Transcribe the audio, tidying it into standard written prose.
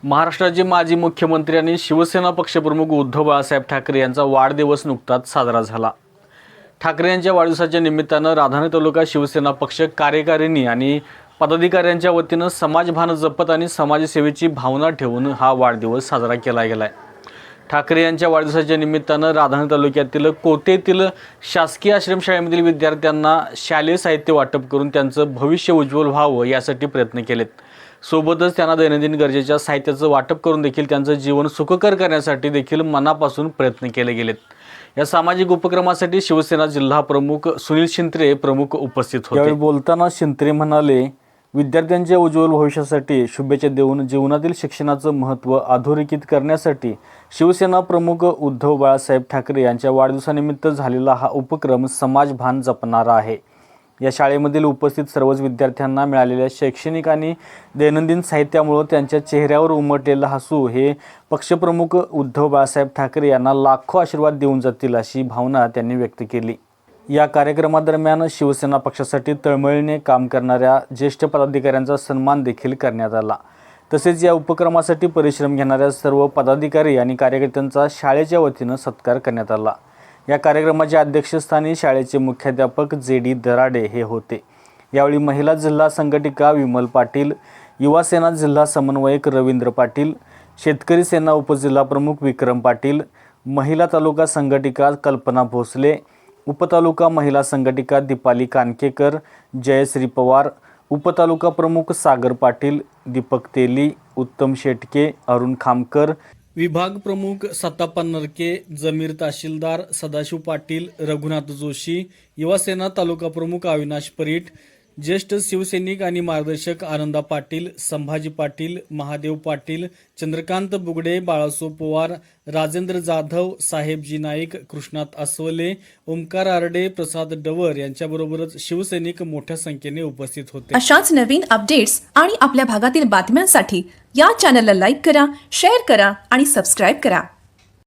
महाराष्ट्राचे माजी मुख्यमंत्री आणि शिवसेना पक्षप्रमुख उद्धव बाळासाहेब ठाकरे यांचा वाढदिवस नुकताच साजरा झाला। ठाकरे यांच्या वाढदिवसाच्या निमित्तानं राधानगरी तालुका शिवसेना पक्ष कार्यकारिणी आणि पदाधिकाऱ्यांच्या वतीनं समाजभान जपत आणि समाजसेवेची भावना ठेवून हा वाढदिवस साजरा केला गेला आहे। ठाकरे यांच्या वाढदिवसाच्या निमित्तानं राधानगरी तालुक्यातील कोतेतील शासकीय आश्रमशाळेमधील विद्यार्थ्यांना शालेय साहित्य वाटप करून त्यांचं भविष्य उज्ज्वल व्हावं यासाठी प्रयत्न केलेत। सोबतच त्यांना दैनंदिन गरजेच्या साहित्याचं वाटप करून देखील त्यांचं जीवन सुखकर करण्यासाठी देखील मनापासून प्रयत्न केले गेलेत। या सामाजिक उपक्रमासाठी शिवसेना जिल्हा प्रमुख सुनील शिंत्रे प्रमुख उपस्थित होते। यावेळी बोलताना शिंत्रे म्हणाले, विद्यार्थ्यांच्या उज्ज्वल भविष्यासाठी शुभेच्छा देऊन जीवनातील शिक्षणाचं महत्त्व अधोरेखित करण्यासाठी शिवसेना प्रमुख उद्धव बाळासाहेब ठाकरे यांच्या वाढदिवसानिमित्त झालेला हा उपक्रम समाजभान जपणारा आहे। या शाळेमधील उपस्थित सर्वच विद्यार्थ्यांना मिळालेल्या शैक्षणिक आणि दैनंदिन साहित्यामुळे त्यांच्या चेहऱ्यावर उमटलेलं हसू हे पक्षप्रमुख उद्धव बाळासाहेब ठाकरे यांना लाखो आशीर्वाद देऊन जातील अशी भावना त्यांनी व्यक्त केली। या कार्यक्रमादरम्यान शिवसेना पक्षासाठी तळमळीने काम करणाऱ्या ज्येष्ठ पदाधिकाऱ्यांचा सन्मान देखील करण्यात आला। तसेच या उपक्रमासाठी परिश्रम घेणाऱ्या सर्व पदाधिकारी आणि कार्यकर्त्यांचा शाळेच्या वतीनं सत्कार करण्यात आला। या कार्यक्रमाच्या अध्यक्षस्थानी शाळेचे मुख्याध्यापक जे.डी. दराडे हे होते। यावेळी महिला जिल्हा संघटिका विमल पाटील, युवा सेना जिल्हा समन्वयक रवींद्र पाटील, शेतकरी सेना उपजिल्हा प्रमुख विक्रम पाटील, महिला तालुका संघटिका कल्पना भोसले, उपतालुका महिला संघटिका दीपाली कानकेकर, जयश्री पवार, उपतालुका प्रमुख सागर पाटील, दीपक तेली, उत्तम शेटके, अरुण खामकर, विभाग प्रमुख सत्तापा नरके, जमीर तहसीलदार सदाशिव पाटील, रघुनाथ जोशी, युवा सेना तालुका प्रमुख अविनाश परीट, ज्येष्ठ शिवसैनिक आणि मार्गदर्शक आनंदा पाटील, संभाजी पाटील, महादेव पाटील, चंद्रकांत बुगडे, बाळासो पवार, राजेंद्र जाधव, साहेबजी नाईक, कृष्णात अस्वले, ओमकार आरडे, प्रसाद डवर यांच्याबरोबरच शिवसैनिक मोठ्या संख्येने उपस्थित होते। अशाच नवीन अपडेट्स आणि आपल्या भागातील बातम्यांसाठी या चॅनलला लाईक करा, शेअर करा आणि सबस्क्राइब करा।